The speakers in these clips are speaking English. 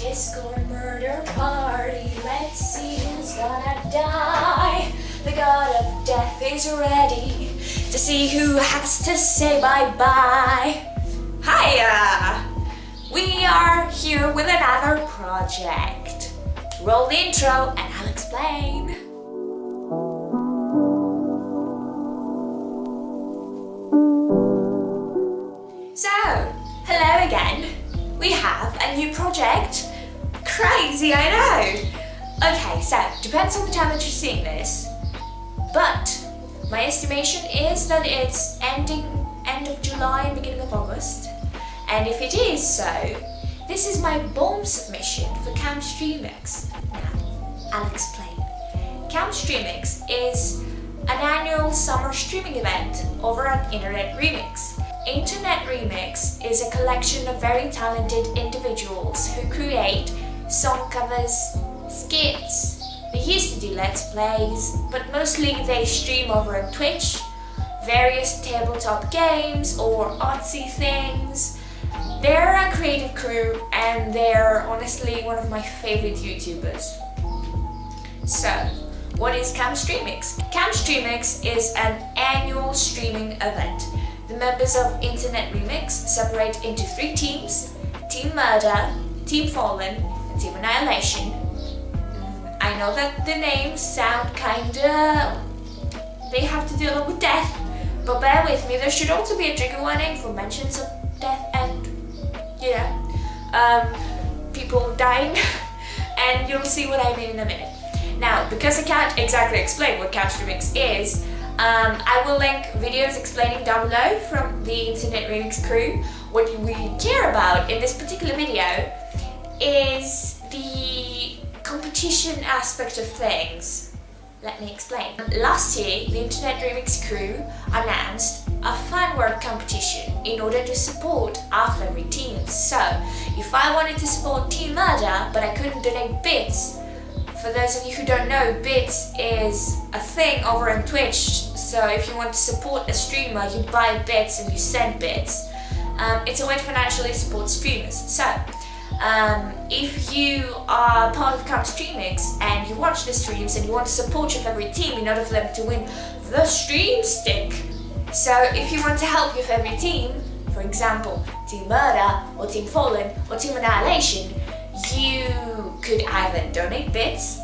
disco or murder party. Let's see who's gonna die. The god of death is ready to see who has to say bye-bye. Hiya! We are here with another project. Roll the intro and I'll explain. So, hello again. We have a new project. Crazy, I know. Okay, so depends on the time that you're seeing this, but my estimation is that it's end of July and beginning of August. And if it is so, this is my bomb submission for Camp Streamix. Now, I'll explain. Camp Streamix is an annual summer streaming event over at Internet Remix. Internet Remix is a collection of very talented individuals who create song covers, skits. They used to do Let's Plays, but mostly they stream over on Twitch, various tabletop games or artsy things. They're a creative crew and they're honestly one of my favorite YouTubers. So, what is Camp Streamix? Camp Streamix is an annual streaming event. The members of Internet Remix separate into 3 teams: Team Murder, Team Fallen, and Team Annihilation. I know that the names sound kinda... they have to do a lot with death, but bear with me, there should also be a trigger warning for mentions of death and, you know, people dying, and you'll see what I mean in a minute. Now, because I can't exactly explain what Camp Streamix is, I will link videos explaining down below from the Internet Remix crew. What we care about in this particular video is the competition aspect of things. Let me explain. Last year, the Internet Remix crew announced a fan work competition in order to support our favorite teams. So, if I wanted to support Team Murder, but I couldn't donate bits, for those of you who don't know, bits is a thing over on Twitch. So if you want to support a streamer, you buy bits and you send bits. It's a way to financially support streamers. So if you are part of Camp Streamix and you watch the streams and you want to support your favorite team in order for them to win the stream stick. So if you want to help your favorite team, for example, Team Murder or Team Fallen or Team Annihilation, you could either donate bits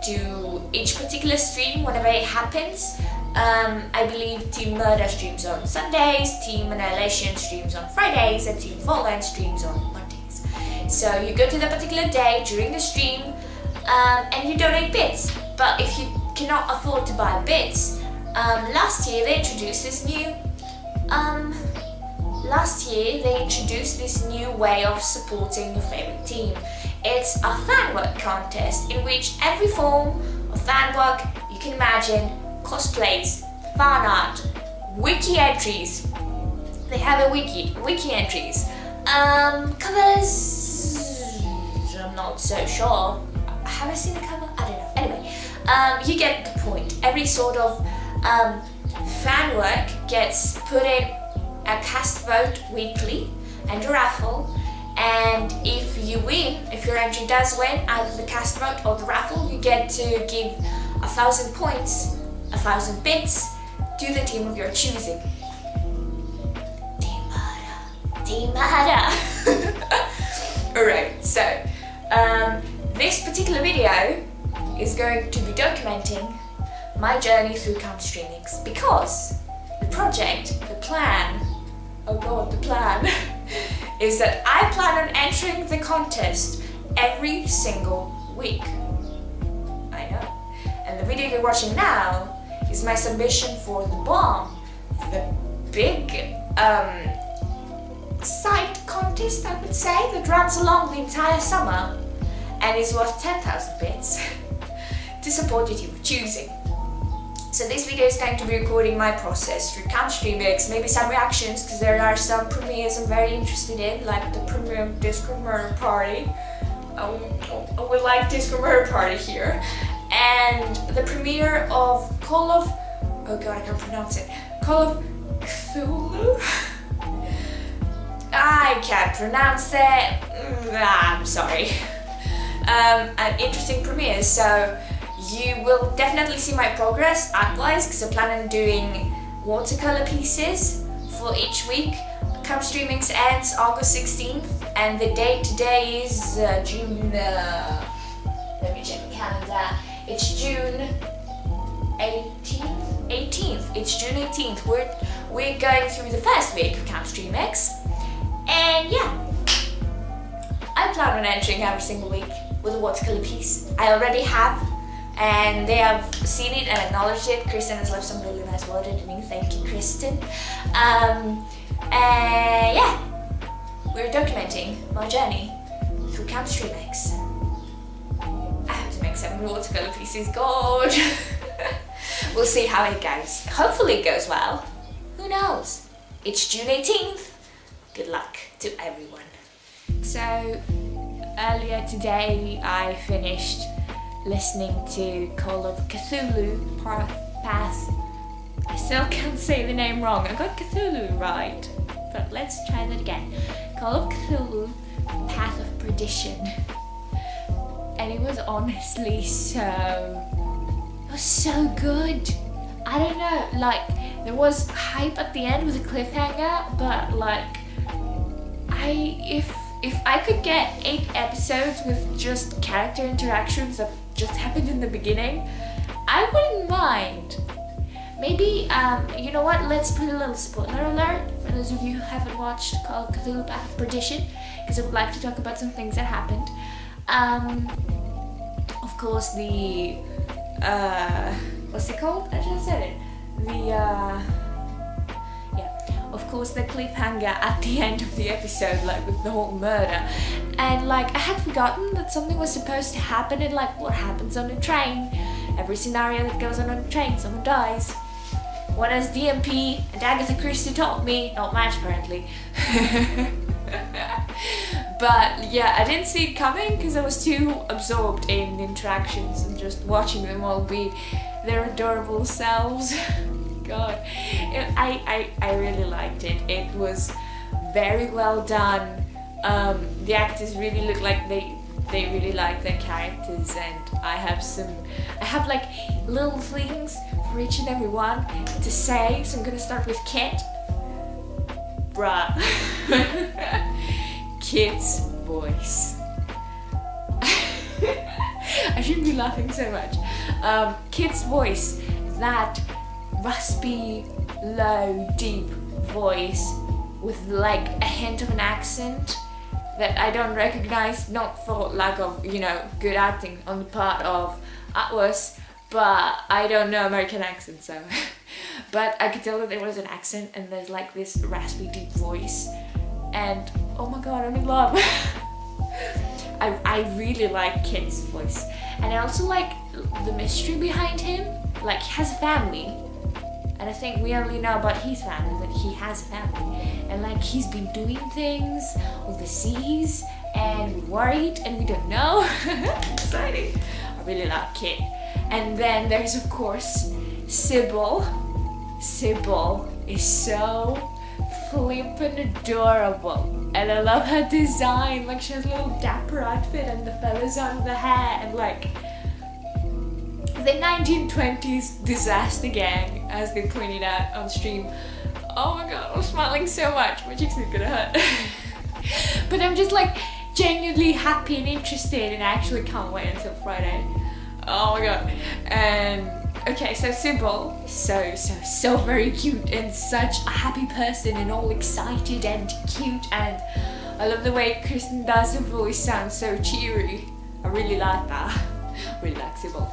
to each particular stream whenever it happens. I believe Team Murder streams on Sundays, Team Annihilation streams on Fridays, and Team Fallen streams on Mondays. So you go to the particular day during the stream and you donate bits. But if you cannot afford to buy bits, last year they introduced this new way of supporting your favorite team. It's a fan work contest in which every form of fan work you can imagine, cosplays, fan art, wiki entries. They have a wiki entries. Covers, I'm not so sure. Have I seen the cover? I don't know. Anyway, you get the point. Every sort of fan work gets put in a cast vote weekly and a raffle, and if you win, if your entry does win either the cast vote or the raffle, you get to give 1,000 points, 1,000 bits to the team of your choosing. Team Murder. Team Murder. Alright, so this particular video is going to be documenting my journey through Camp Streamix, because the project, the plan, oh god, the plan is that I plan on entering the contest every single week. I know. And the video you're watching now is my submission for the bomb, the big side contest, I would say, that runs along the entire summer and is worth 10,000 bits to support your team of choosing. So this video is going to be recording my process through Camp Streamix, maybe some reactions, because there are some premieres I'm very interested in, like the premiere of Disco Murder Party. We like Disco Murder Party here. And the premiere of Call of... oh god, I can't pronounce it. Call of Cthulhu? I can't pronounce it. I'm sorry. An interesting premiere, so you will definitely see my progress art-wise, because I plan on doing watercolor pieces for each week. Camp Streamix ends August 16th, and the date today is June. Let me check the calendar. It's June 18th. It's June 18th. We're going through the first week of Camp Streamix, and yeah, I plan on entering every single week with a watercolor piece. I already have, and they have seen it and acknowledged it. Kristen has left some really nice words underneath. Thank you, Kristen. And yeah, we're documenting my journey through Camp Streamix. I have to make 7 watercolor pieces, God. We'll see how it goes. Hopefully it goes well. Who knows? It's June 18th. Good luck to everyone. So, earlier today I finished listening to Call of Cthulhu Path. I still can't say the name wrong. I got Cthulhu right, but let's try that again. Call of Cthulhu Path of Perdition. And it was honestly so good. I don't know, like there was hype at the end with a cliffhanger, but like if I could get 8 episodes with just character interactions that just happened in the beginning, I wouldn't mind. Maybe, you know what, let's put a little spoiler alert for those of you who haven't watched Call of Cthulhu Path of Perdition, because I would like to talk about some things that happened. Of course, the, what's it called? I just said it. Of course, the cliffhanger at the end of the episode, like with the whole murder. And like, I had forgotten that something was supposed to happen, and like, what happens on a train? Every scenario that goes on a train, someone dies. What has DMP and Agatha Christie taught me? Not much, apparently. But yeah, I didn't see it coming because I was too absorbed in interactions and just watching them all be their adorable selves. God, I really liked it. It was very well done. The actors really look like they really like their characters, and I have like little things for each and every one to say. So I'm gonna start with Kit. Bruh. Kit's voice. I shouldn't be laughing so much. Kit's voice, that raspy, low, deep voice with like a hint of an accent that I don't recognize, not for lack of, you know, good acting on the part of Atwas, but I don't know American accent, so. But I could tell that there was an accent, and there's like this raspy, deep voice, and oh my god, I'm in love. I really like Kit's voice, and I also like the mystery behind him. Like, he has a family, and I think we only know about his family, that he has a family, and like he's been doing things overseas, and we're worried, and we don't know. Exciting. I really like Kit. And then there's of course Sybil. Sybil is so flippin' adorable, and I love her design. Like, she has a little dapper outfit and the feathers on the hair, and like the 1920s disaster gang, as they pointed out on stream. Oh my god, I'm smiling so much, my cheeks are gonna hurt. But I'm just like genuinely happy and interested, and I actually can't wait until Friday. Oh my god. And okay, so Sybil, so very cute, and such a happy person, and all excited and cute, and I love the way Kristen does her voice, sounds so cheery. I really like that. Really like Sybil.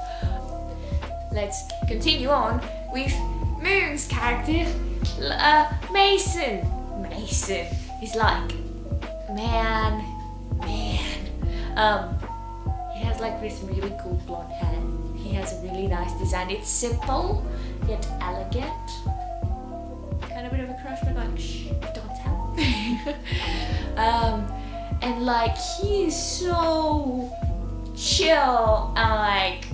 Let's continue on with Moon's character, Mason. Mason is like, man. He has like this really cool blonde hair. He has a really nice design. It's simple yet elegant. Kind of a bit of a crush, but like, shh, don't tell. And like, he is so chill and like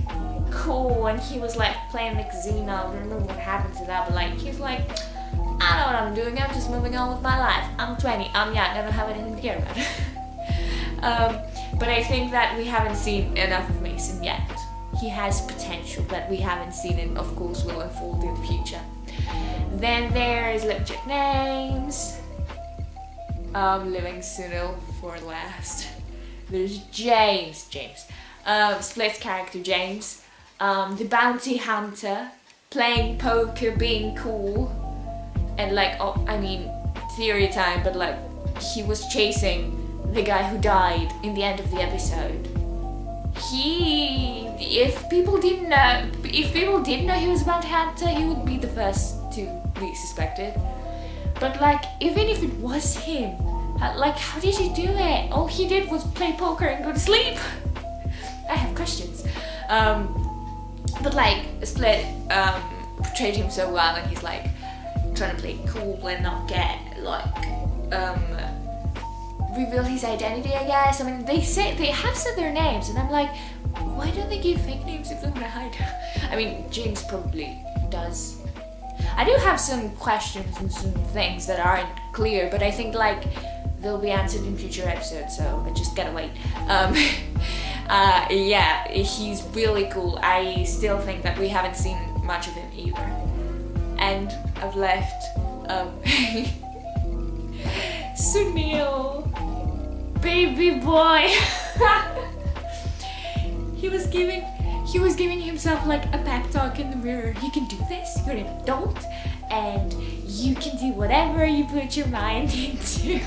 cool, and he was like playing like Xena. I don't remember what happened to that, but like, he's like, I know what I'm doing, I'm just moving on with my life. I'm 20, I'm young, I don't have anything to care about. But I think that we haven't seen enough of Mason yet. He has potential that we haven't seen and of course will unfold in the future. Then there's legit names. Living Sunil for last. There's James. Split's character James. The bounty hunter, playing poker, being cool. And like, oh, I mean, theory time, but like, he was chasing the guy who died in the end of the episode. If people didn't know he was a bounty hunter, he would be the first to be suspected. But like, even if it was him, like, how did he do it? All he did was play poker and go to sleep. I have questions. But like, Split portrayed him so well, and he's like trying to play cool and not get like reveal his identity, I guess. I mean, they have said their names, and I'm like, why don't they give fake names if they want to hide? I mean, James probably does. I do have some questions and some things that aren't clear, but I think like they'll be answered in future episodes, so I just gotta wait. Yeah, he's really cool. I still think that we haven't seen much of him either. And I've left Sunil, baby boy. He was giving himself like a pep talk in the mirror. You can do this, you're an adult, and you can do whatever you put your mind into.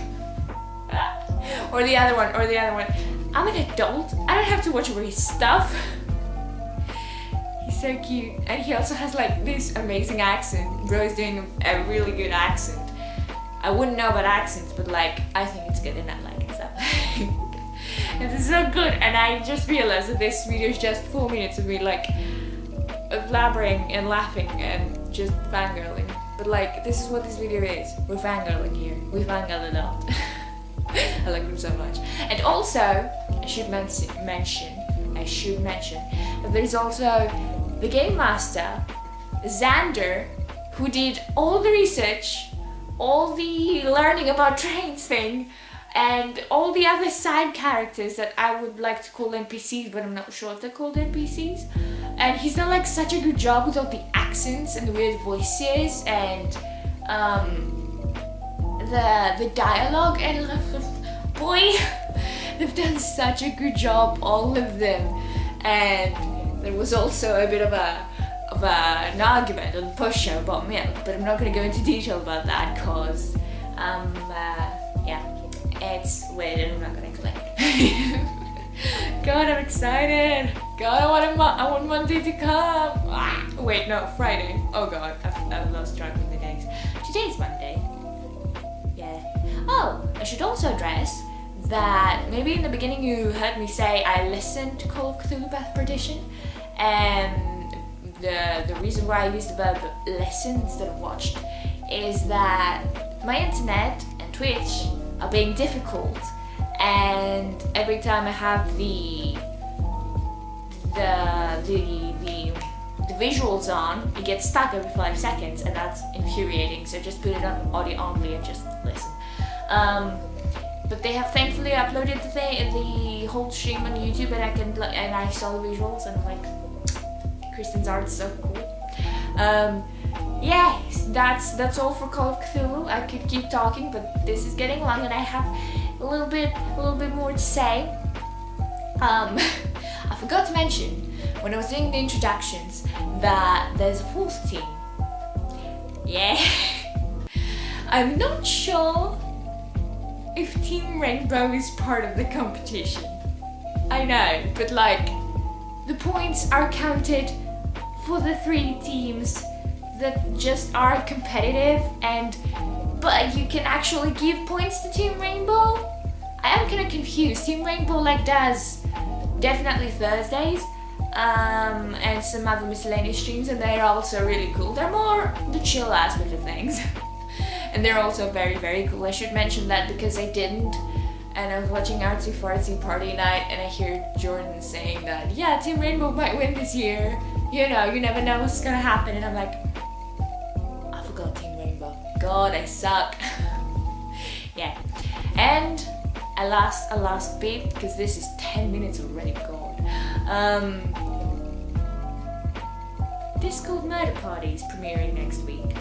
or the other one, I'm an adult, I don't have to watch over his stuff. He's so cute, and he also has like this amazing accent. Bro is doing a really good accent. I wouldn't know about accents, but like, I think it's good and I like it, so. It's so good, and I just realized that this video is just 4 minutes of me like blabbering and laughing and just fangirling. But like, this is what this video is. We're fangirling here. We fangirl a lot. I like them so much. And also, I should mention that there's also the Game Master, Xander, who did all the research, all the learning about trains thing, and all the other side characters that I would like to call NPCs, but I'm not sure if they're called NPCs. And he's done like such a good job with all the accents and the weird voices and the dialogue, and boy, they've done such a good job, all of them. And there was also a bit of an argument on the post show about milk, but I'm not going to go into detail about that because yeah, it's weird and I'm not going to explain it. God, I'm excited. God, I want Monday to come. Ah, wait, no, Friday. Oh God, I've lost track of the days. Today's Monday. Yeah. Oh, I should also address that maybe in the beginning you heard me say I listened to Call of Cthulhu Path Perdition, and the reason why I used the verb listen instead of watched is that my internet and Twitch are being difficult, and every time I have the visuals on, it gets stuck every 5 seconds, and that's infuriating. So just put it on audio only and just listen. But they have thankfully uploaded the whole stream on YouTube, and I saw the visuals, and I'm like, Kristen's art is so cool. Yeah, that's all for Call of Cthulhu. I could keep talking, but this is getting long, and I have a little bit more to say. I forgot to mention when I was doing the introductions that there's a 4th team. Yeah. I'm not sure if Team Rainbow is part of the competition. I know, but like, the points are counted for the 3 teams that just are competitive, but you can actually give points to Team Rainbow. I am kind of confused. Team Rainbow like does definitely Thursdays and some other miscellaneous streams, and they're also really cool. They're more the chill aspect of things. And they're also very, very cool. I should mention that because I didn't, and I was watching Artsy Fartsy Party Night, and I hear Jordan saying that, yeah, Team Rainbow might win this year. You know, you never know what's gonna happen. And I'm like, I forgot Team Rainbow. god, I suck. Yeah, and a last bit, because this is 10 minutes already, god. Discord Murder Party is premiering next week.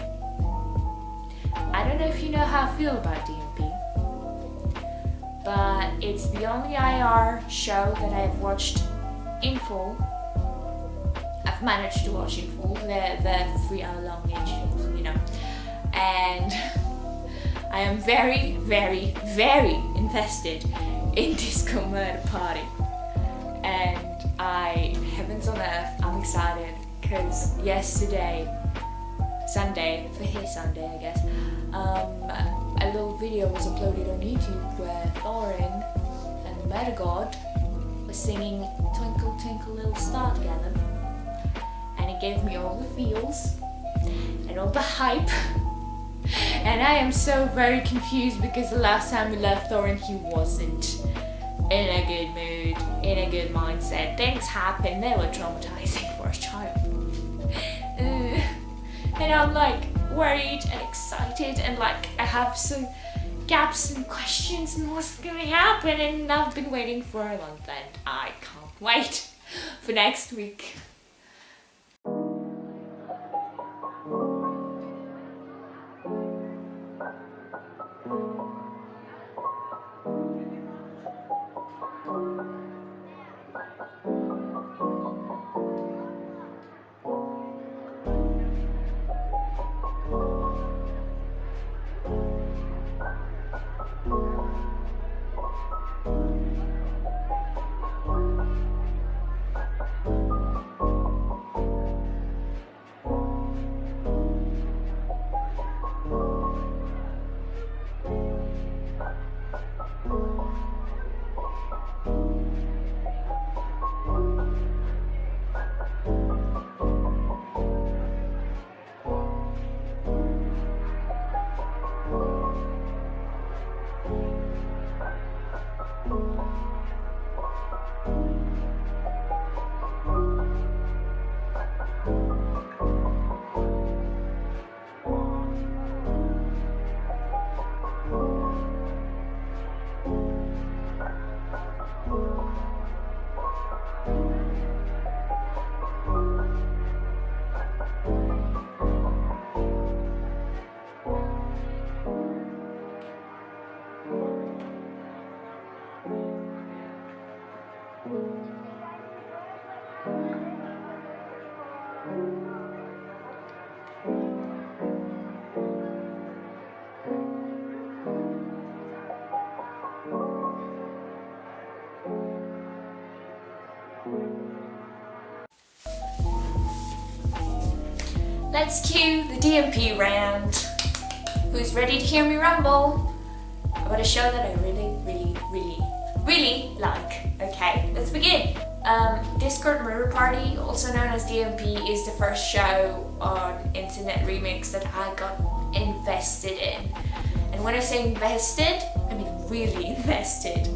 I don't know if you know how I feel about DMP, but it's the only IR show that I've watched in full. I've managed to watch in full, the 3 hour long each, you know, and I am very, very, very invested in Disco Murder Party, and heavens on earth, I'm excited, because yesterday, Sunday, for his Sunday I guess, a little video was uploaded on YouTube where Thorin and the Murder God were singing Twinkle Twinkle Little Star together, and it gave me all the feels and all the hype. And I am so very confused because the last time we left Thorin, he wasn't in a good mood, in a good mindset. Things happened, they were traumatizing for a child. And I'm like worried and excited, and like I have some gaps and questions and what's gonna happen, and I've been waiting for a month and I can't wait for next week. Let's cue the DMP round. Who's ready to hear me rumble about a show that I really like? Okay, let's begin. Discord Murder Party, also known as DMP, is the first show on Internet Remix that I got invested in. And when I say invested, I mean really invested.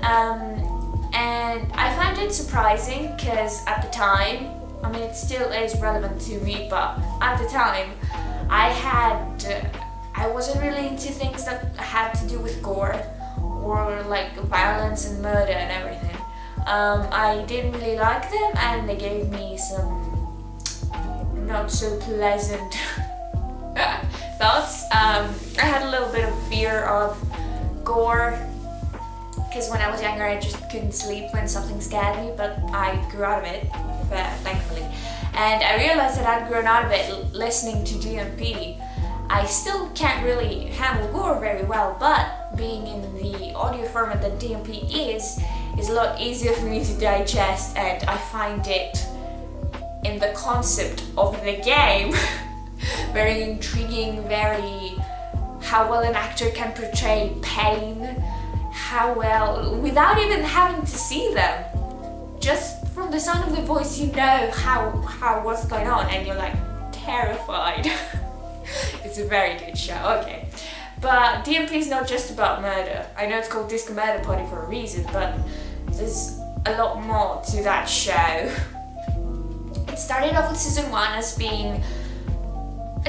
And I found it surprising because at the time, I mean it still is relevant to me, but at the time I wasn't really into things that had to do with gore or like violence and murder and everything. I didn't really like them, and they gave me some not so pleasant thoughts. I had a little bit of fear of gore because when I was younger I just couldn't sleep when something scared me, but I grew out of it, thankfully. And I realized that I'd grown out of it listening to DMP. I still can't really handle gore very well, but being in the audio format that DMP is a lot easier for me to digest, and I find it, in the concept of the game, very intriguing, very how well an actor can portray pain, how well, without even having to see them, just from the sound of the voice you know how what's going on, and you're like terrified. It's a very good show, okay. But DMP is not just about murder. I know it's called Disco Murder Party for a reason, but there's a lot more to that show. It started off with season 1 as being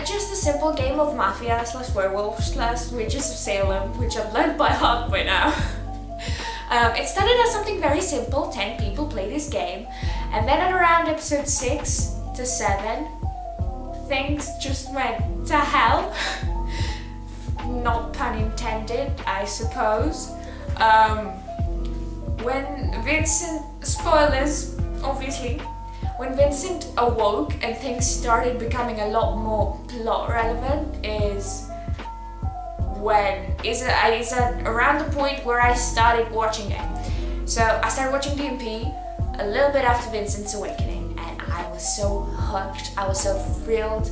just a simple game of mafia / werewolves / witches of Salem, which I've learned by heart by now. It started as something very simple, 10 people play this game, and then at around episode 6 to 7, things just went to hell. Not pun intended, I suppose. When Vincent, spoilers, obviously, when Vincent awoke and things started becoming a lot more plot relevant is around the point where I started watching it. So I started watching DMP a little bit after Vincent's awakening, and I was so hooked, I was so thrilled.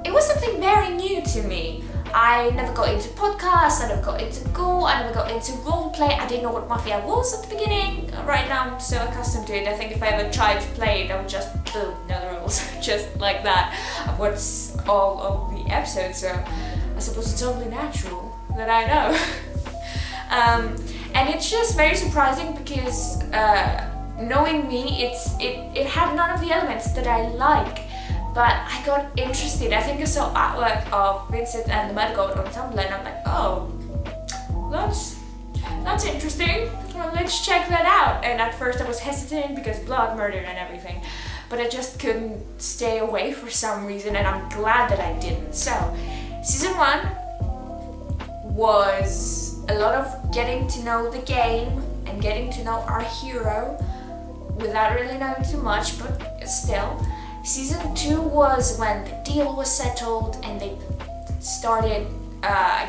It was something very new to me. I never got into podcasts, I never got into Go, I never got into roleplay. I didn't know what Mafia was at the beginning. Right now I'm so accustomed to it. I think if I ever tried to play it, I would just boom, know the rules, just like that. I've watched all of the episodes, so I suppose it's only natural that I know. And it's just very surprising because knowing me, it had none of the elements that I like. But I got interested. I think I saw artwork of Vincent and the Murder God on Tumblr, and I'm like, oh, that's interesting. Well, let's check that out. And at first I was hesitant because blood, murder, and everything, but I just couldn't stay away for some reason, and I'm glad that I didn't. So, season 1 was a lot of getting to know the game and getting to know our hero without really knowing too much, but still. Season 2 was when the deal was settled and they started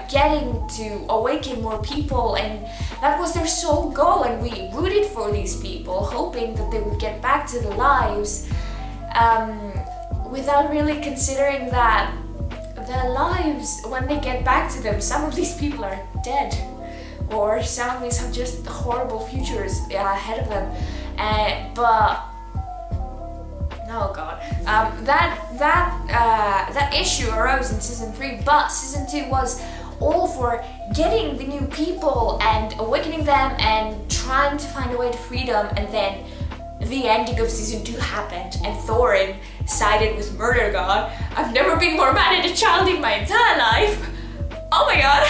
getting to awaken more people, and that was their sole goal, and we rooted for these people, hoping that they would get back to their lives, without really considering that their lives, when they get back to them, some of these people are dead, or some of these have just horrible futures ahead of them. But oh god, that issue arose in season 3, but season 2 was all for getting the new people and awakening them and trying to find a way to freedom. And then the ending of season 2 happened, and Thorin sided with Murder God. I've never been more mad at a child in my entire life. Oh my god.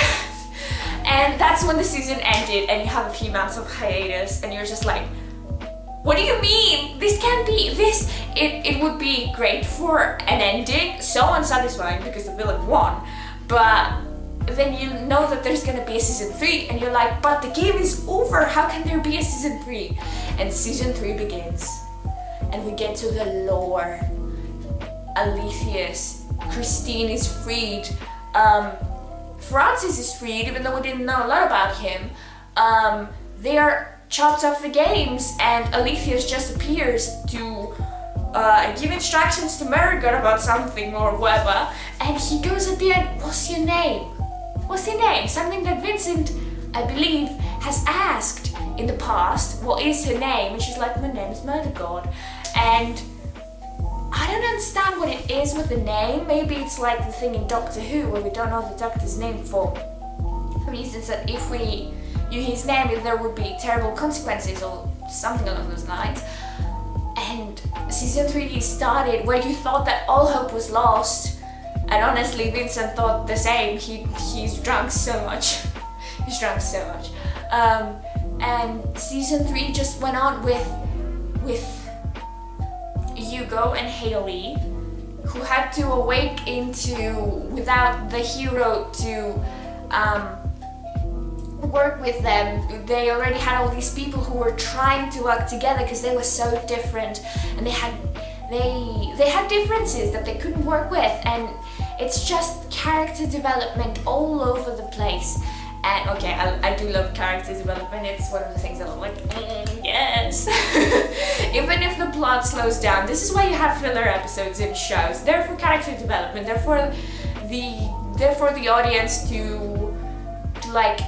And that's when the season ended, and you have a few months of hiatus, and you're just like, what do you mean? This can't be this. It would be great for an ending, so unsatisfying because the villain won, but then you know that there's gonna be a season 3, and you're like, but the game is over, how can there be a season 3? And season 3 begins, and we get to the lore. Aletheus, Christine is freed, Francis is freed, even though we didn't know a lot about him. They are chopped off the games, and Aletheus just appears to give instructions to Murder about something or whatever, and he goes at the end, what's your name? What's your name? Something that Vincent, I believe, has asked in the past, what is her name? And she's like, my name is Murder God. And I don't understand what it is with the name. Maybe it's like the thing in Doctor Who where we don't know the doctor's name for reasons that if we use his name, there would be terrible consequences or something along those lines. And season 3 started where you thought that all hope was lost, and honestly Vincent thought the same. He's drunk so much. He's drunk so much. And season 3 just went on with Hugo and Haley, who had to awake into, without the hero to work with them. They already had all these people who were trying to work together because they were so different, and they had differences that they couldn't work with, and it's just character development all over the place. And okay, I do love character development. It's one of the things that I'm like, yes. Even if the plot slows down, this is why you have filler episodes in shows. They're for character development. They're for the audience to like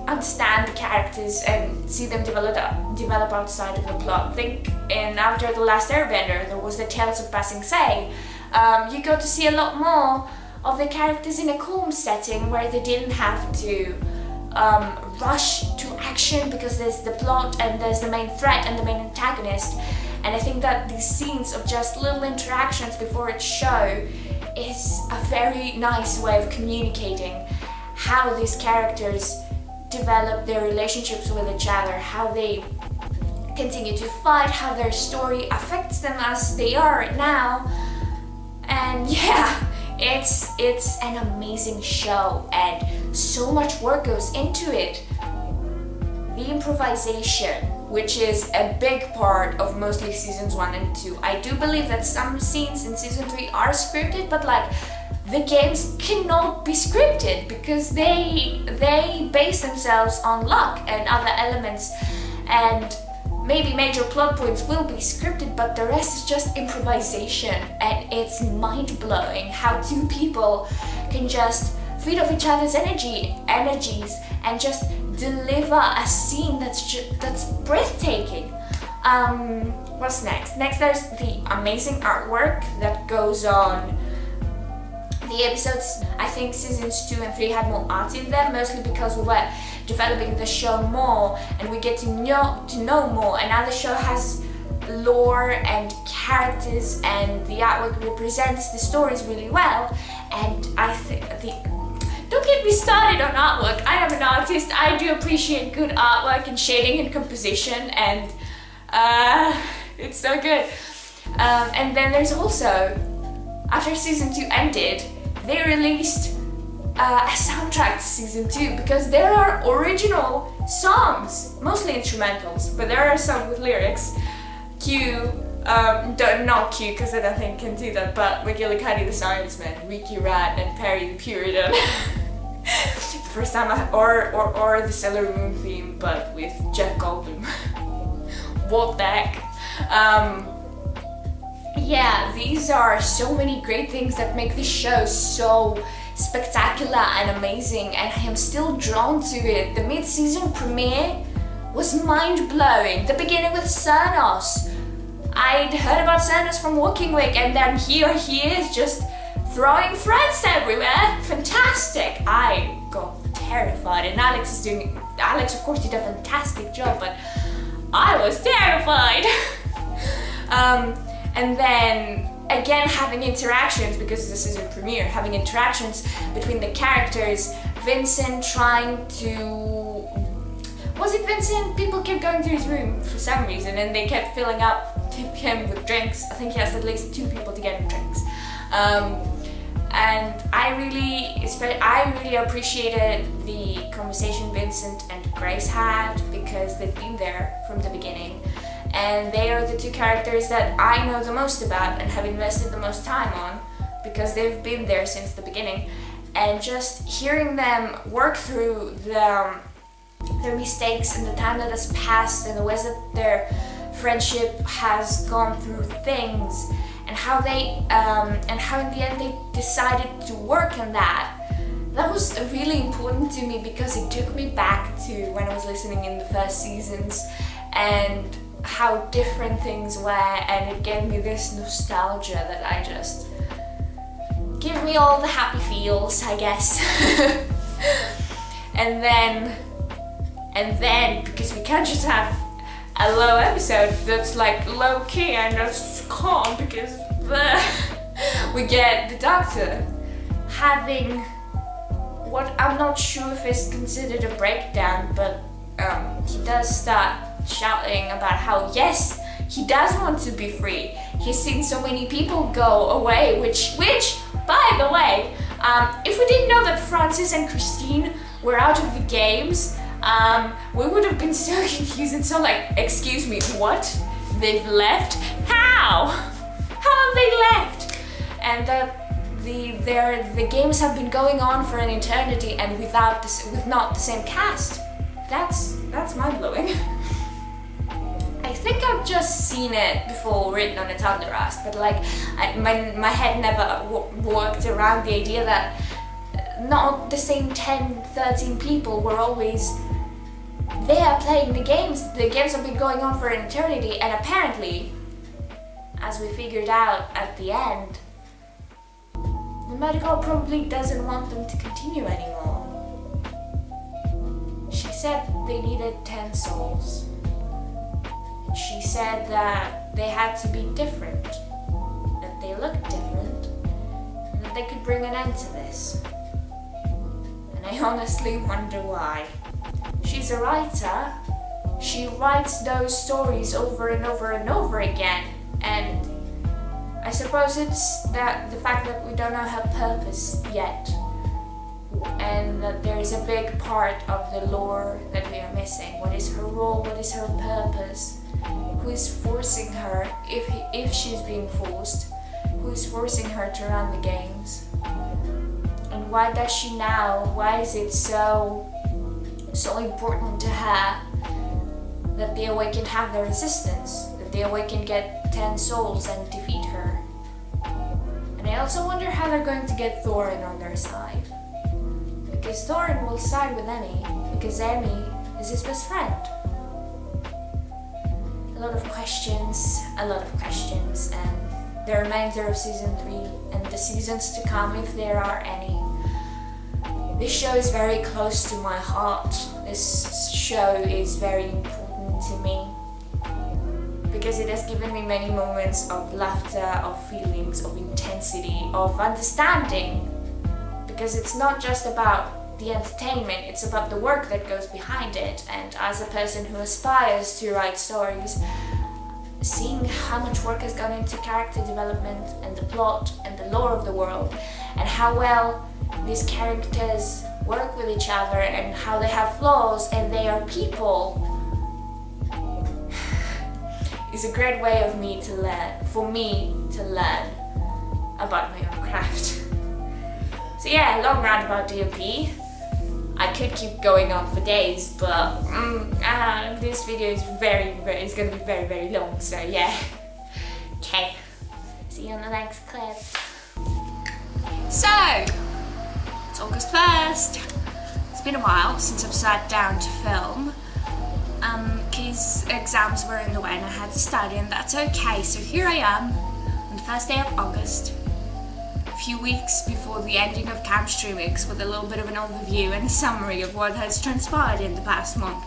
understand the characters and see them develop outside of the plot. Think in After the Last Airbender, there was the Tales of Passing Say. You got to see a lot more of the characters in a calm setting where they didn't have to rush to action because there's the plot and there's the main threat and the main antagonist, And I think that these scenes of just little interactions before its show is a very nice way of communicating how these characters develop their relationships with each other, how they continue to fight, how their story affects them as they are right now. And yeah, it's an amazing show and so much work goes into it. The improvisation, which is a big part of mostly seasons 1 and 2. I do believe that some scenes in season 3 are scripted, but like the games cannot be scripted because they base themselves on luck and other elements, and maybe major plot points will be scripted, but the rest is just improvisation, and it's mind-blowing how two people can just feed off each other's energies and just deliver a scene that's breathtaking. What's next? Next there's the amazing artwork that goes on the episodes. I think seasons 2 and 3 had more art in them, mostly because we were developing the show more and we get to know more, and now the show has lore and characters and the artwork represents the stories really well. And I think don't get me started on artwork. I am an artist. I do appreciate good artwork and shading and composition, and it's so good. And then there's also, after season 2 ended, they released a soundtrack to season 2 because there are original songs, mostly instrumentals, but there are some with lyrics. Not Q because I don't think can do that, but McGillicuddy the Scienceman, Ricky Rat, and Perry the Puritan. The first time or the Sailor Moon theme, but with Jeff Goldblum. What the heck? Yeah, these are so many great things that make this show so spectacular and amazing, and I am still drawn to it. The mid-season premiere was mind-blowing. The beginning with Cernos. I'd heard about Cernos from Walking Wick, and then here he is just throwing friends everywhere. Fantastic! I got terrified, and Alex of course did a fantastic job, but I was terrified. And then again having interactions, because it's a season premiere, having interactions between the characters. Vincent trying to... Was it Vincent? People kept going to his room for some reason and they kept filling up him with drinks. I think he has at least 2 people to get him drinks. And I really appreciated the conversation Vincent and Grace had, because they've been there from the beginning. And they are the 2 characters that I know the most about and have invested the most time on, because they've been there since the beginning. And just hearing them work through their mistakes and the time that has passed and the ways that their friendship has gone through things, and how in the end they decided to work on that. That was really important to me because it took me back to when I was listening in the first seasons and how different things were, and it gave me this nostalgia that I just... give me all the happy feels, I guess. And then, because we can't just have a low episode that's like low key and that's calm, because we get the Doctor having what I'm not sure if it's considered a breakdown, but he does start shouting about how yes, he does want to be free. He's seen so many people go away, which by the way, if we didn't know that Francis and Christine were out of the games, we would have been so confused and so like, excuse me, what? They've left? How? How have they left? And that the games have been going on for an eternity and with not the same cast. That's mind-blowing. I think I've just seen it before written on a toddler ask, but like my head never worked around the idea that not the same 10, 13 people were always there playing the games. The games have been going on for an eternity, and apparently, as we figured out at the end, the medical probably doesn't want them to continue anymore. She said they needed 10 souls. she said that they had to be different, that they looked different, and that they could bring an end to this. And I honestly wonder why. She's a writer. She writes those stories over and over and over again, and I suppose it's that the fact that we don't know her purpose yet, and that there is a big part of the lore that we are missing. What is her role? What is her purpose? Who is forcing her, if she's being forced? Who is forcing her to run the games? And why does she now? Why is it so important to her that the Awakened have their resistance? That the Awakened get 10 souls and defeat her? And I also wonder how they're going to get Thorin on their side. Because Thorin will side with Emmy, because Emmy is his best friend. A lot of questions, and the remainder of season 3 and the seasons to come, if there are any. This show is very close to my heart. This show is very important to me because it has given me many moments of laughter, of feelings, of intensity, of understanding. Because it's not just about the entertainment, it's about the work that goes behind it. And as a person who aspires to write stories, seeing how much work has gone into character development and the plot and the lore of the world, and how well these characters work with each other and how they have flaws and they are people, is a great way of for me to learn about my own craft. So yeah, long roundabout DOP. I could keep going on for days, but this video is it's gonna be very, very long, so yeah. Okay, see you on the next clip. So, it's August 1st. It's been a while since I've sat down to film, because exams were in the way and I had to study, and that's okay. So here I am, on the first day of August, a few weeks before the ending of Camp Streamix, with a little bit of an overview and a summary of what has transpired in the past month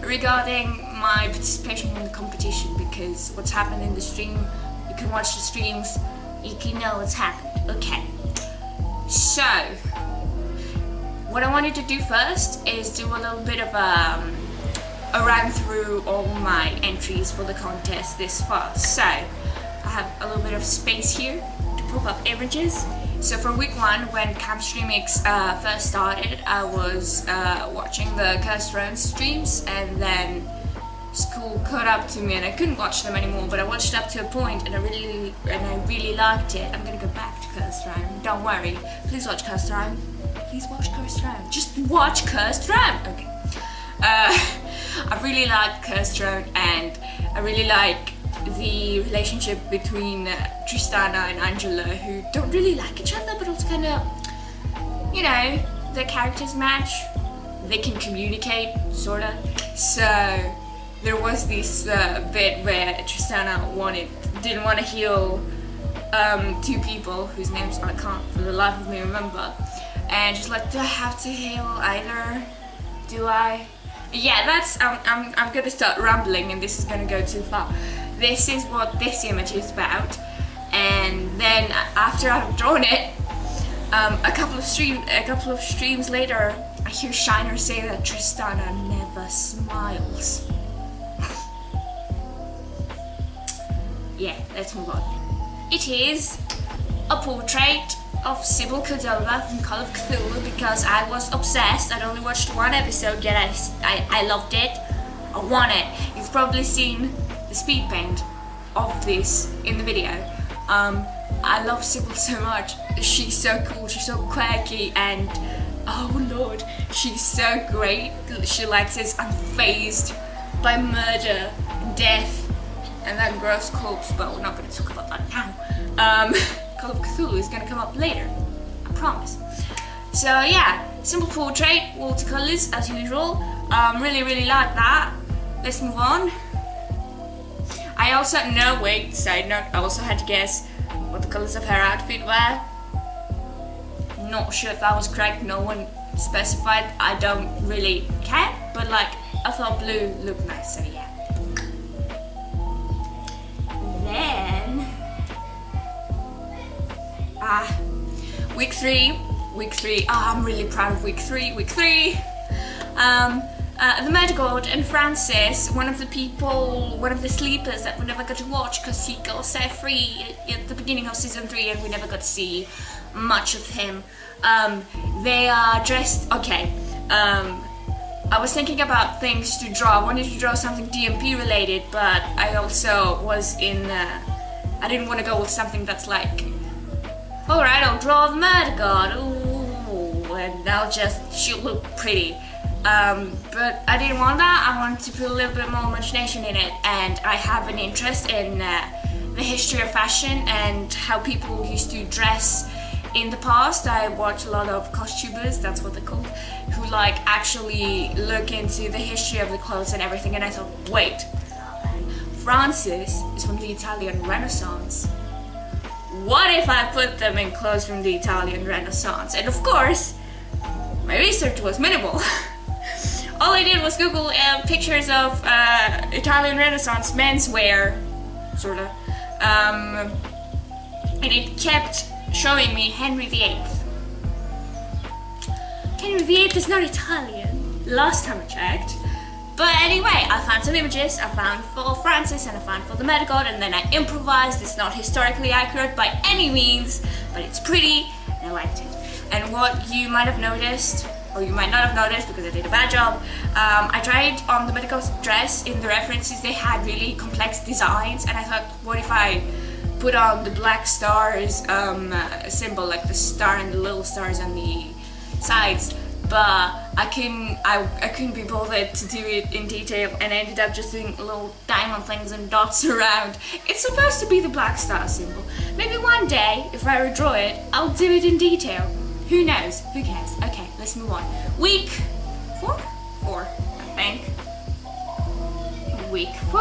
regarding my participation in the competition, because what's happened in the stream, you can watch the streams, you can know what's happened. Okay, so what I wanted to do first is do a little bit of a run through all my entries for the contest this far. So I have a little bit of space here to pop up images. So for week 1, when Camp Streamix first started, I was watching the Cursed Throne streams, and then school caught up to me and I couldn't watch them anymore, but I watched up to a point and I really liked it. I'm gonna go back to Cursed Throne, don't worry. Please watch Cursed Throne. Please watch Cursed Throne. Just watch Cursed Throne. Okay. I really like Cursed Throne, and I really like the relationship between Tristana and Angela, who don't really like each other, but also kind of, you know, their characters match. They can communicate, sorta. So there was this bit where Tristana didn't want to heal 2 people whose names I can't for the life of me remember, and she's like, do I have to heal either? Do I? Yeah, that's I'm gonna start rambling, and this is gonna go too far. This is what this image is about, and then after I've drawn it, a couple of streams later, I hear Shiner say that Tristana never smiles. Yeah, let's move on. It is a portrait of Sybil Cordova from Call of Cthulhu, because I was obsessed. I'd only watched 1 episode, yet I loved it. I want it. You've probably seen the speed paint of this in the video. I love Sybil so much. She's so cool, she's so quirky, and oh lord, she's so great. She likes is unfazed by murder, death, and that gross corpse, but we're not going to talk about that now. Call of Cthulhu is going to come up later, I promise. So yeah, simple portrait, watercolors as usual. Really like that. Let's move on. I also, side note, I also had to guess what the colors of her outfit were. Not sure if that was correct, no one specified. I don't really care, but like, I thought blue looked nice, so yeah. Week three. I'm really proud of week three. The Medgod and Francis, one of the sleepers that we never got to watch because he got set free at the beginning of season 3 and we never got to see much of him. They are dressed, okay, I was thinking about things to draw. I wanted to draw something DMP related, but I also was I didn't want to go with something that's like, alright, I'll draw the Medgod, ooh, and she'll look pretty. But I didn't want that. I wanted to put a little bit more imagination in it, and I have an interest in the history of fashion and how people used to dress in the past. I watch a lot of costumers, that's what they're called, who like actually look into the history of the clothes and everything, and I thought, wait, Francis is from the Italian Renaissance. What if I put them in clothes from the Italian Renaissance? And of course, my research was minimal. All I did was Google pictures of Italian Renaissance menswear, sorta, and it kept showing me Henry VIII. Henry VIII is not Italian, last time I checked. But anyway, I found some images. I found for Francis and I found for the Medgod, and then I improvised. It's not historically accurate by any means, but it's pretty and I liked it. And what you might have noticed, or you might not have noticed because I did a bad job, I tried on the Medgod's dress. In the references they had really complex designs, and I thought, what if I put on the black stars symbol, like the star and the little stars on the sides, but I couldn't be bothered to do it in detail, and I ended up just doing little diamond things and dots around. It's supposed to be the black star symbol. Maybe one day, if I redraw it, I'll do it in detail. Who knows? Who cares? Okay, let's move on. Week 4? 4, I think. Week 4.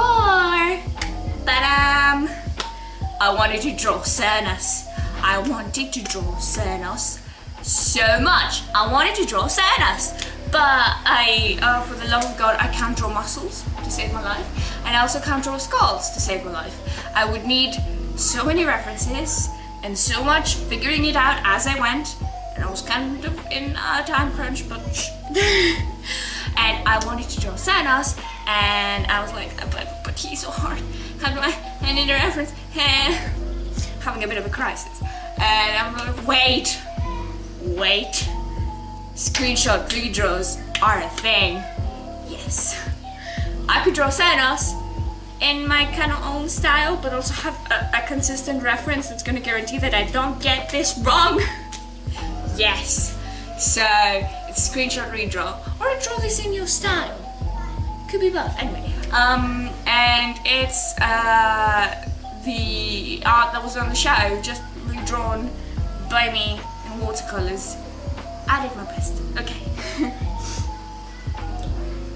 Ta-dam! I wanted to draw Cernas. I wanted to draw Cernas so much. I wanted to draw Cernas, but for the love of God, I can't draw muscles to save my life, and I also can't draw skulls to save my life. I would need so many references and so much figuring it out as I went. And I was kind of in a time crunch, but and I wanted to draw Cernas, and I was like, but he's so hard. How do I need a reference? Having a bit of a crisis. And I'm like, wait. Screenshot redraws are a thing. Yes. I could draw Cernas in my kind of own style, but also have a consistent reference that's gonna guarantee that I don't get this wrong. Yes, so it's a screenshot redraw, or draw this in your style. Could be both. Anyway, and it's the art that was on the show, just redrawn by me in watercolors. I did my best. Okay.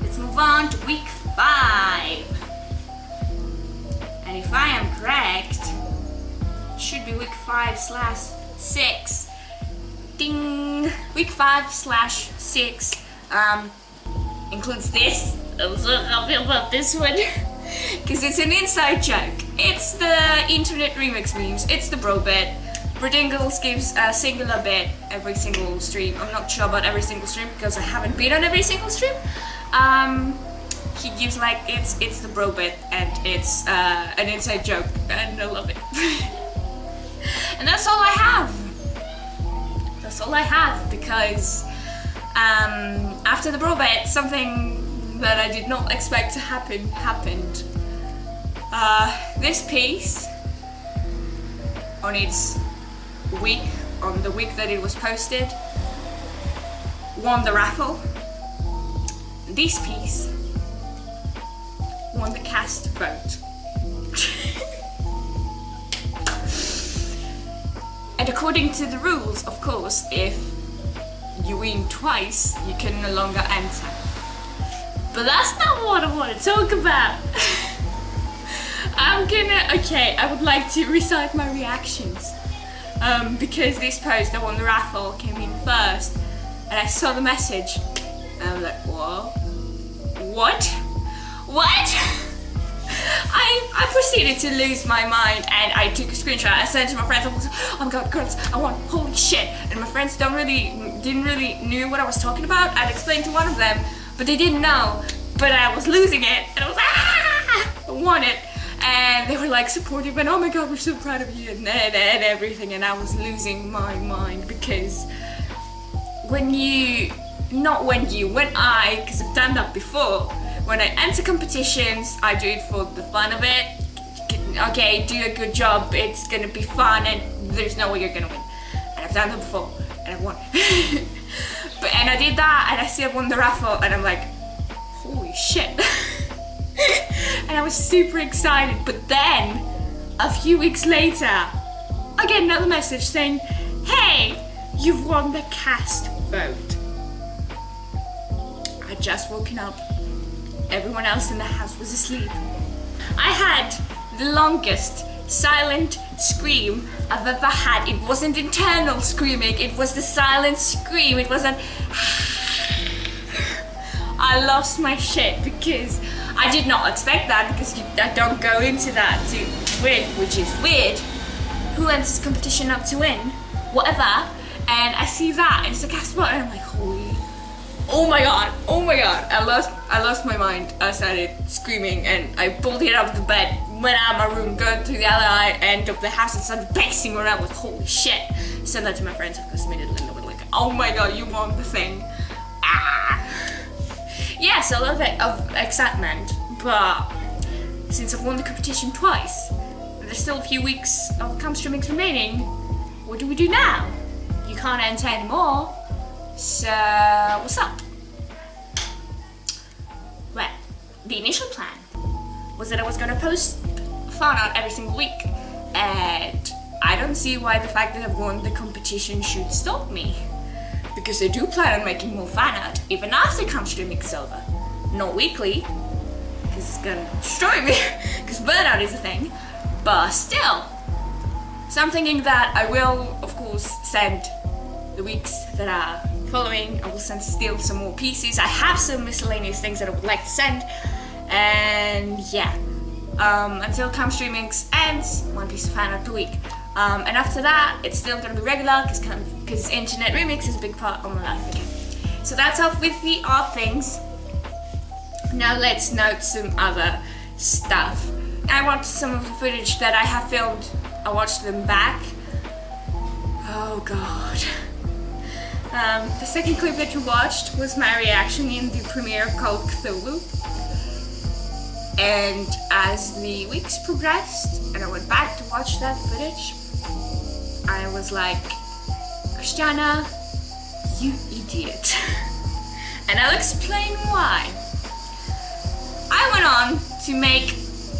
Let's move on to week 5. And if I am correct, it should be week 5/6. Ding! Week 5/6 includes this. I'm so happy about this one because it's an inside joke. It's the internet remix memes. It's the bro bit. Brodingles gives a singular bit every single stream. I'm not sure about every single stream because I haven't been on every single stream. He gives like it's the bro bit, and it's an inside joke, and I love it. And that's all I have. That's all I have, because after the bro bit, something that I did not expect to happen happened. This piece, on the week that it was posted, won the raffle. This piece won the cast vote. And according to the rules, of course, if you win twice, you can no longer enter. But that's not what I want to talk about. I would like to recite my reactions. Because this post that won the raffle came in first, and I saw the message, and I was like, whoa, what? I proceeded to lose my mind, and I took a screenshot. I sent it to my friends. I was like, oh my god, girls, I won, holy shit. And my friends didn't really knew what I was talking about. I'd explained to one of them, but they didn't know. But I was losing it, and I was I won it. And they were like supportive, and oh my god, we're so proud of you, and everything. And I was losing my mind because when I, because I've done that before, when I enter competitions, I do it for the fun of it. Okay, do a good job, it's gonna be fun, and there's no way you're gonna win. And I've done that before, and I won. And I did that, and I still won the raffle, and I'm like, holy shit. And I was super excited, but then, a few weeks later, I get another message saying, hey, you've won the cast vote. I'd just woken up. Everyone else in the house was asleep. I had the longest silent scream I've ever had. It wasn't internal screaming, it was the silent scream. It wasn't. I lost my shit because I did not expect that, because I don't go into that to win, which is weird. Who enters competition up to win? Whatever. And I see that, and it's a cast vote, and I'm like, holy. Oh my god, I lost my mind. I started screaming, and I pulled it out of the bed, went out of my room, going to the other end of the house, and started pacing around with holy shit. Sent that to my friends, of course, immediately, and they were like, oh my god, you won the thing. Ah. Yes, a lot of excitement, but since I've won the competition twice, and there's still a few weeks of Streamix remaining, what do we do now? You can't enter anymore. So, what's up? Well, the initial plan was that I was gonna post fan art every single week, and I don't see why the fact that I've won the competition should stop me, because I do plan on making more fan art even after Streamix is over. Not weekly, because it's gonna destroy me, because burnout is a thing, but still. So I'm thinking that I will, of course, send the weeks that are following. I will send still some more pieces. I have some miscellaneous things that I would like to send, and yeah, until Streamix ends, one piece of fan art per week, and after that it's still gonna be regular, because internet remix is a big part of my life again. So that's off with the art things. Now let's note some other stuff. I watched some of the footage that I have filmed. I watched them back. Oh god. The second clip that you watched was my reaction in the premiere of Call of Cthulhu. And as the weeks progressed and I went back to watch that footage, I was like, Christiana, you idiot. And I'll explain why. I went on to make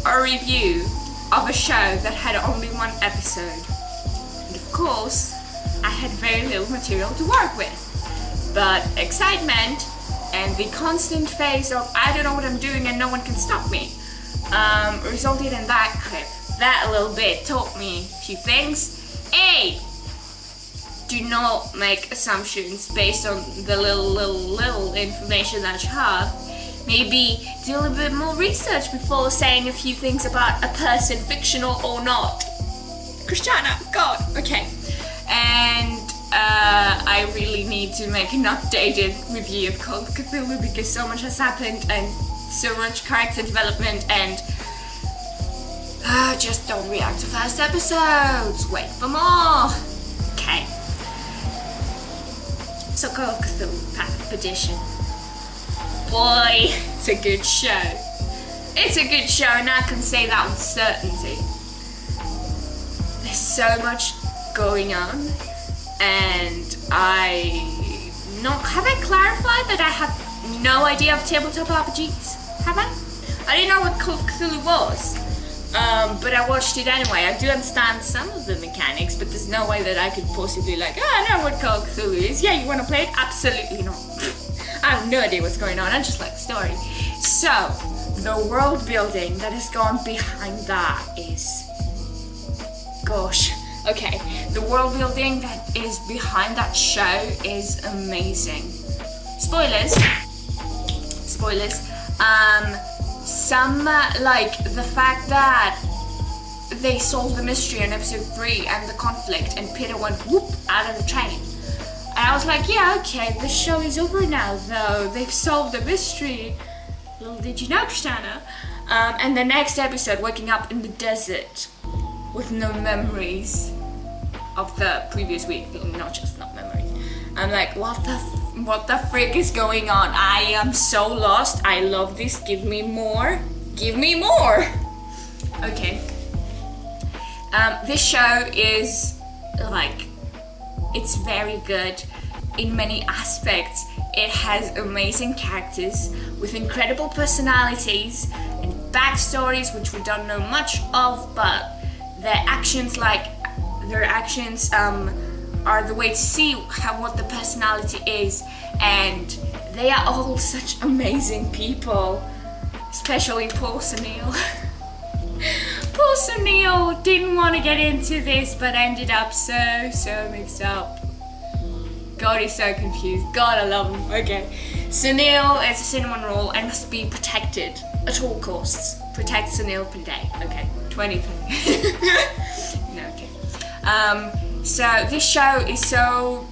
a review of a show that had only one episode. And of course, I had very little material to work with, but excitement and the constant phase of I don't know what I'm doing and no one can stop me resulted in that clip. That little bit taught me a few things. A, do not make assumptions based on the little information that you have. Maybe do a little bit more research before saying a few things about a person, fictional or not. Christiana, God, okay. And I really need to make an updated review of Call of Cthulhu because so much has happened and so much character development, and just don't react to first episodes. Wait for more. Okay. So Call of Cthulhu, Path of Perdition. Boy, it's a good show. It's a good show, and I can say that with certainty. There's so much going on, and have I clarified that I have no idea of tabletop RPGs? Have I? I didn't know what Call of Cthulhu was, but I watched it anyway. I do understand some of the mechanics, but there's no way that I could possibly I know what Call of Cthulhu is. Yeah, you want to play it? Absolutely not. I have no idea what's going on. I just like the story. So, the world building that has gone behind that is, gosh. Okay, the world building that is behind that show is amazing. Spoilers. some like the fact that they solved the mystery in episode 3 and the conflict, and Peter went whoop out of the train. And I was like, yeah, okay, the show is over now though. They've solved the mystery. Little did you know, Christiana. And the next episode, waking up in the desert with no memories of the previous week. Not memories. I'm like, what the frick is going on? I am so lost. I love this. Give me more. Give me more. Okay. This show is like, it's very good in many aspects. It has amazing characters with incredible personalities and backstories which we don't know much of, but their actions are the way to see what the personality is, and they are all such amazing people, especially poor Sunil. Poor Sunil didn't want to get into this but ended up so mixed up. God, he's so confused. God, I love him. Okay. Sunil is a cinnamon roll and must be protected at all costs. Protect Sunil per day. Okay. 20. No, okay. So this show is so...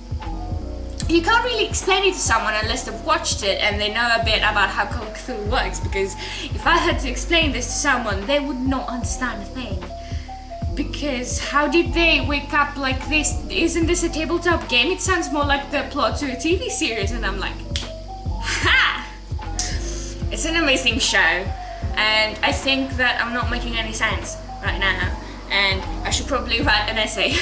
You can't really explain it to someone unless they've watched it and they know a bit about how Call of Cthulhu works, because if I had to explain this to someone, they would not understand a thing. Because how did they wake up like this? Isn't this a tabletop game? It sounds more like the plot to a TV series, and I'm like, ha! It's an amazing show, and I think that I'm not making any sense right now, and I should probably write an essay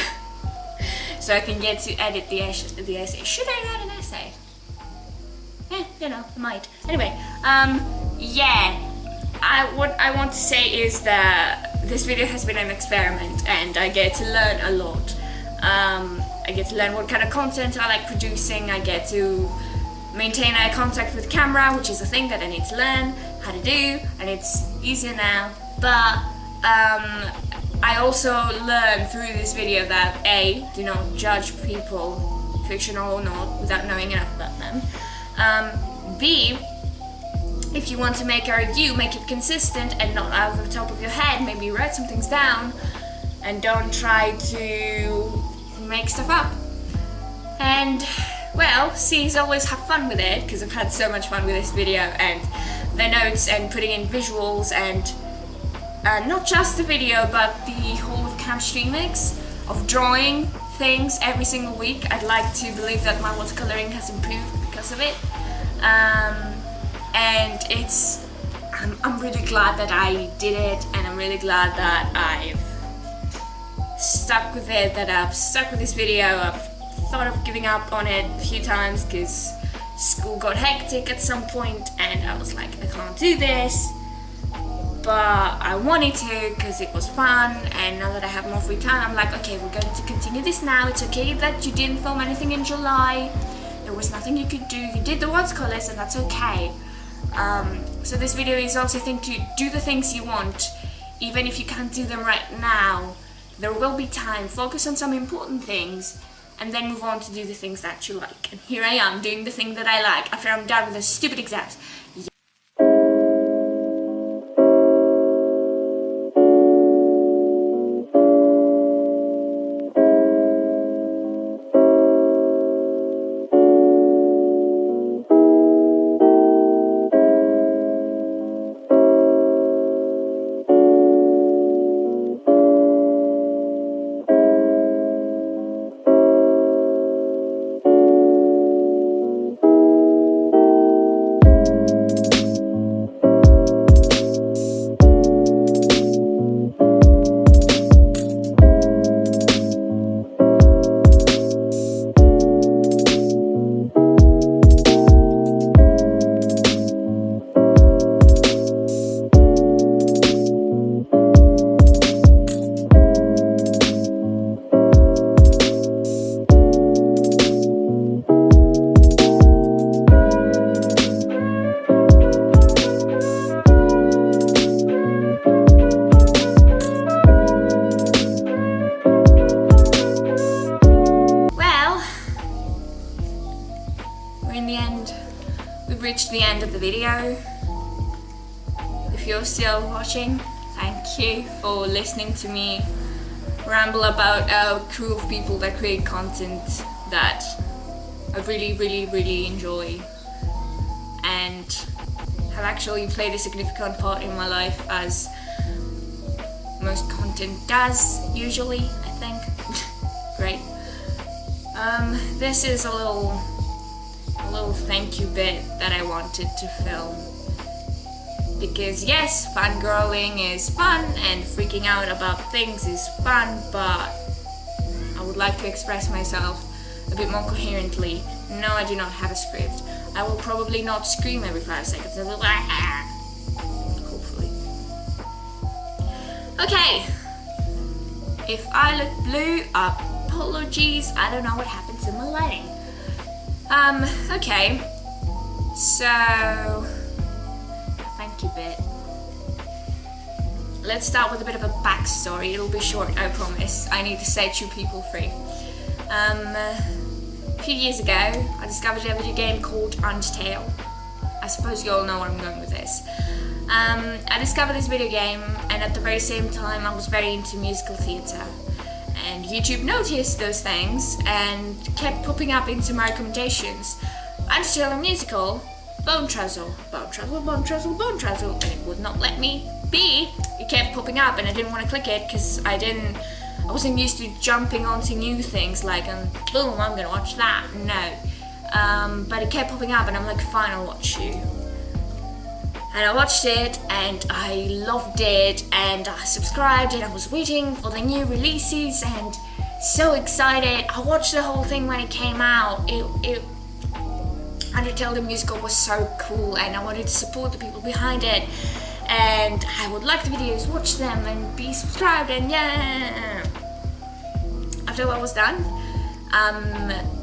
so I can get to edit the essay. Should I write an essay? You know, I might. Anyway, yeah. What I want to say is that this video has been an experiment and I get to learn a lot. I get to learn what kind of content I like producing. I get to maintain eye contact with camera, which is a thing that I need to learn how to do, and it's easier now. But I also learned through this video that A, do not judge people, fictional or not, without knowing enough about them. B, if you want to make a review, make it consistent and not out of the top of your head. Maybe write some things down and don't try to make stuff up. And, well, C's always have fun with it, because I've had so much fun with this video and the notes and putting in visuals and not just the video, but the whole of Camp Streamix, of drawing things every single week. I'd like to believe that my watercoloring has improved because of it. And I'm really glad that I did it, and I'm really glad that I've stuck with it, that I've stuck with this video. I've thought of giving up on it a few times because school got hectic at some point and I was like, I can't do this, but I wanted to because it was fun, and now that I have more free time, I'm like, okay, we're going to continue this now. It's okay that you didn't film anything in July. There was nothing you could do. You did the watercolors and that's okay. So this video is also a thing to do the things you want, even if you can't do them right now. There will be time. Focus on some important things and then move on to do the things that you like. And here I am doing the thing that I like after I'm done with the stupid exams. We've reached the end of the video. The if you're still watching, thank you for listening to me ramble about a crew of people that create content that I really enjoy and have actually played a significant part in my life, as most content does usually, I think. Great. This is a little thank you bit that I wanted to film, because yes, fangirling is fun and freaking out about things is fun, but I would like to express myself a bit more coherently. No, I do not have a script. I will probably not scream every 5 seconds. Hopefully. Okay. If I look blue, apologies. I don't know what happened to my lighting. Okay. So, thank you bit. Let's start with a bit of a backstory. It'll be short, I promise. I need to set you people free. A few years ago, I discovered a video game called Undertale. I suppose you all know where I'm going with this. I discovered this video game, and at the very same time I was very into musical theatre. And YouTube noticed those things and kept popping up into my recommendations. Undertale a musical, Bone Truzzle, Bone Truzzle, Bone Truzzle, Bone Truzzle, and it would not let me be. It kept popping up and I didn't want to click it because I wasn't used to jumping onto new things like, boom, I'm gonna watch that. No. But it kept popping up and I'm like, fine, I'll watch you. And I watched it and I loved it and I subscribed and I was waiting for the new releases and so excited. I watched the whole thing when it came out. Undertale the musical was so cool and I wanted to support the people behind it. And I would like the videos, watch them and be subscribed and yeah. After that was done,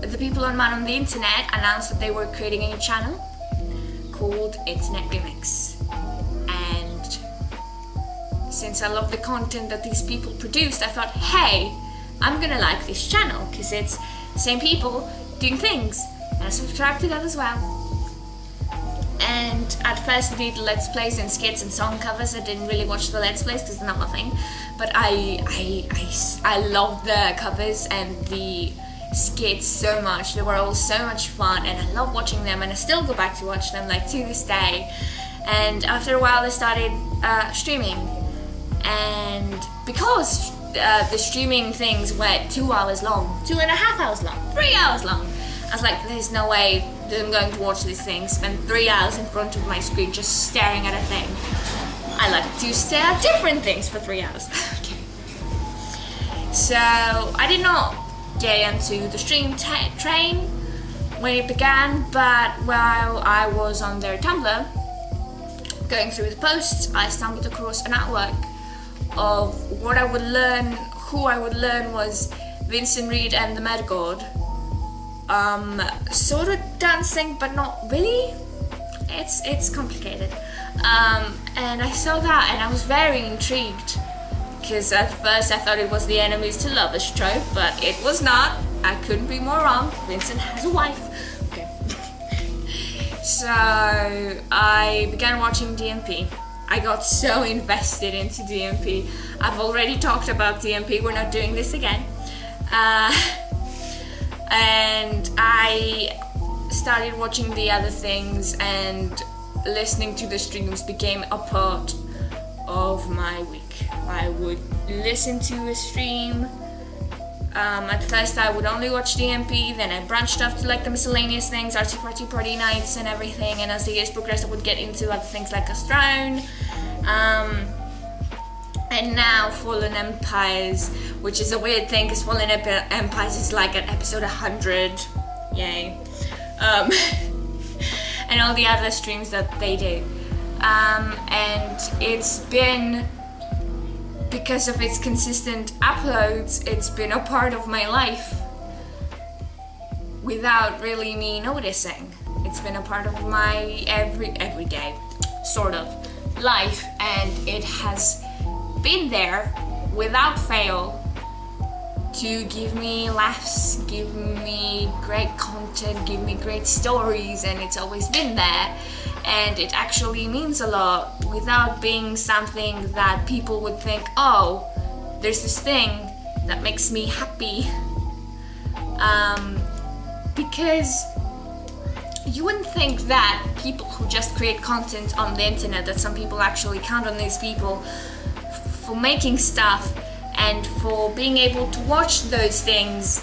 the people on the internet announced that they were creating a new channel called Internet Remix. And since I love the content that these people produced, I thought, hey, I'm gonna like this channel because it's the same people doing things. And I subscribed to that as well. And at first I did Let's Plays and skits and song covers. I didn't really watch the Let's Plays because they're not my thing. But I loved the covers and the skits so much. They were all so much fun and I love watching them and I still go back to watch them like to this day. And after a while I started streaming, and because the streaming things were 2 hours long, 2.5 hours long, 3 hours long, I was like, there's no way that I'm going to watch this thing, spend 3 hours in front of my screen just staring at a thing. I like to stare at different things for 3 hours. Okay. So I did not get into the stream train when it began, but while I was on their Tumblr going through the posts, I stumbled across an artwork of what I would learn. Who I would learn was Vincent Reid and the Mad God, sort of dancing but not really. It's complicated, and I saw that and I was very intrigued. Because at first I thought it was the enemies to lovers trope, but it was not. I couldn't be more wrong. Vincent has a wife. Okay. So I began watching DMP. I got so invested into DMP. I've already talked about DMP. We're not doing this again. And I started watching the other things, and listening to the streams became a part of my week. I would listen to a stream. At first I would only watch DMP, then I branched off to like the miscellaneous things, artsy party nights and everything, and as the years progressed I would get into other things like Astrone. And now Fallen Empires, which is a weird thing because Fallen Empires is like at episode 100. Yay. And all the other streams that they do. And it's been, because of its consistent uploads, it's been a part of my life without really me noticing. It's been a part of my everyday sort of life, and it has been there without fail to give me laughs, give me great content, give me great stories, and it's always been there. and it actually means a lot without being something that people would think, oh, there's this thing that makes me happy. Because you wouldn't think that people who just create content on the internet, that some people actually count on these people for making stuff and for being able to watch those things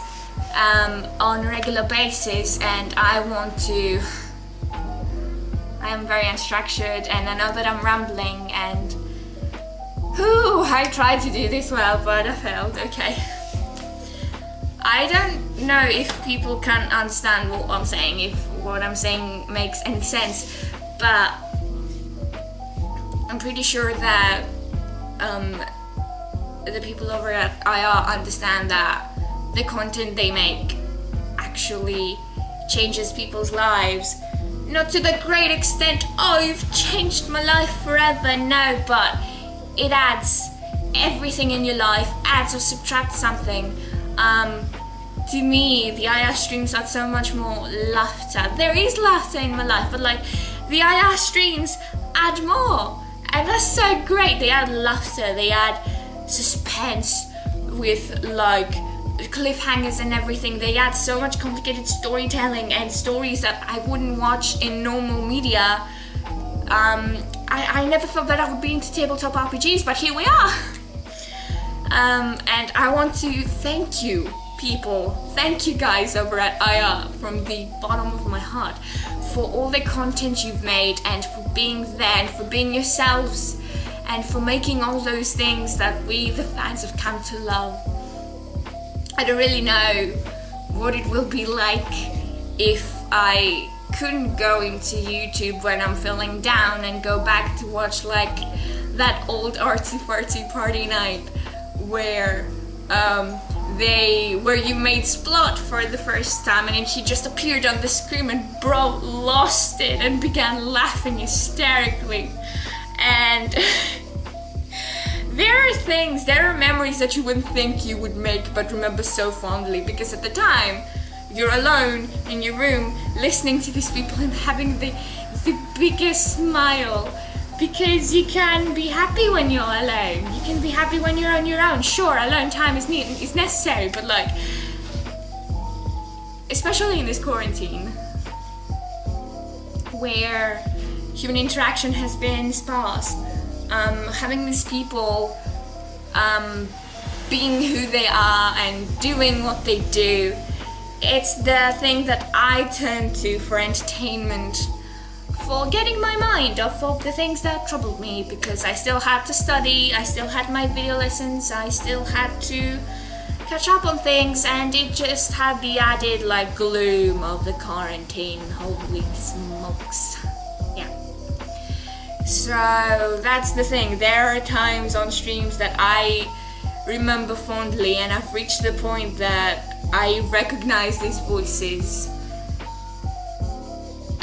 on a regular basis. And I am very unstructured, and I know that I'm rambling, and I tried to do this well, but I failed. Okay. I don't know if people can understand what I'm saying, if what I'm saying makes any sense, but I'm pretty sure that the people over at IR understand that the content they make actually changes people's lives. Not to the great extent, oh, you've changed my life forever, no, but it adds everything in your life, adds or subtracts something. To me, the IR streams add so much more laughter. There is laughter in my life, but like the IR streams add more, and that's so great. They add laughter, they add suspense with like cliffhangers and everything. They add so much complicated storytelling and stories that I wouldn't watch in normal media. I never thought that I would be into tabletop RPGs, but here we are. And I want to thank you people, thank you guys over at IR from the bottom of my heart for all the content you've made, and for being there, and for being yourselves, and for making all those things that we, the fans, have come to love. I don't really know what it will be like if I couldn't go into YouTube when I'm feeling down and go back to watch like that old artsy fartsy party night where you made Splot for the first time, and then she just appeared on the screen and bro lost it and began laughing hysterically. And there are memories that you wouldn't think you would make but remember so fondly, because at the time you're alone in your room listening to these people and having the biggest smile, because you can be happy when you're alone. You can be happy when you're on your own. Sure, alone time is necessary, but like, especially in this quarantine, where human interaction has been sparse, having these people being who they are and doing what they do, it's the thing that I turn to for entertainment, for getting my mind off of the things that troubled me, because I still had to study, I still had my video lessons, I still had to catch up on things, and it just had the added like gloom of the quarantine. Holy smokes. Yeah. So that's the thing. There are times on streams that I remember fondly, and I've reached the point that I recognize these voices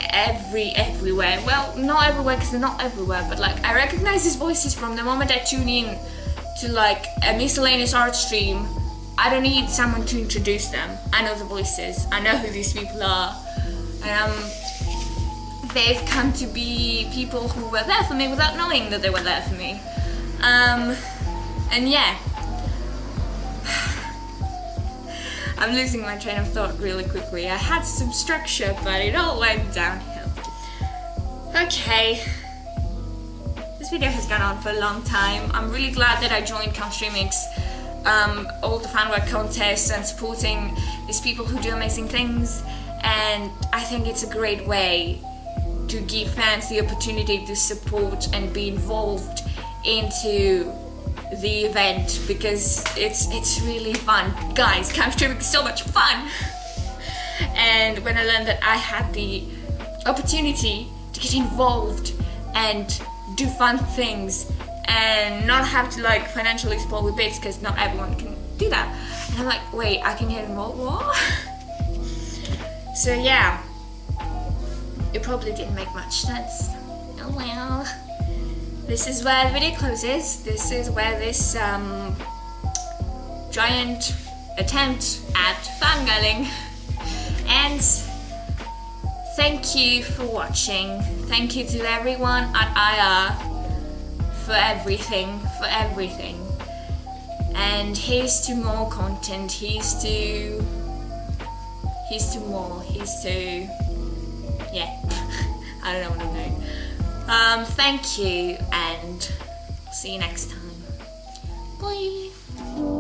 everywhere. Well, not everywhere because they're not everywhere, but like I recognize these voices from the moment I tune in to like a miscellaneous art stream. I don't need someone to introduce them. I know the voices. I know who these people are. They've come to be people who were there for me without knowing that they were there for me. And yeah. I'm losing my train of thought really quickly. I had some structure, but it all went downhill. Okay. This video has gone on for a long time. I'm really glad that I joined Streamix, all the fanwork contests and supporting these people who do amazing things, and I think it's a great way to give fans the opportunity to support and be involved into the event, because it's really fun. Guys, Streamix is so much fun! And when I learned that I had the opportunity to get involved and do fun things and not have to like financially support with bits, because not everyone can do that, and I'm like, wait, I can get involved? What? So yeah, it probably didn't make much sense. Oh well. This is where the video closes. This is where this giant attempt at fangirling ends. thank you for watching. Thank you to everyone at IR for everything, And here's to more content, here's to more, yeah, I don't know what I'm doing. Thank you, and see you next time. Bye.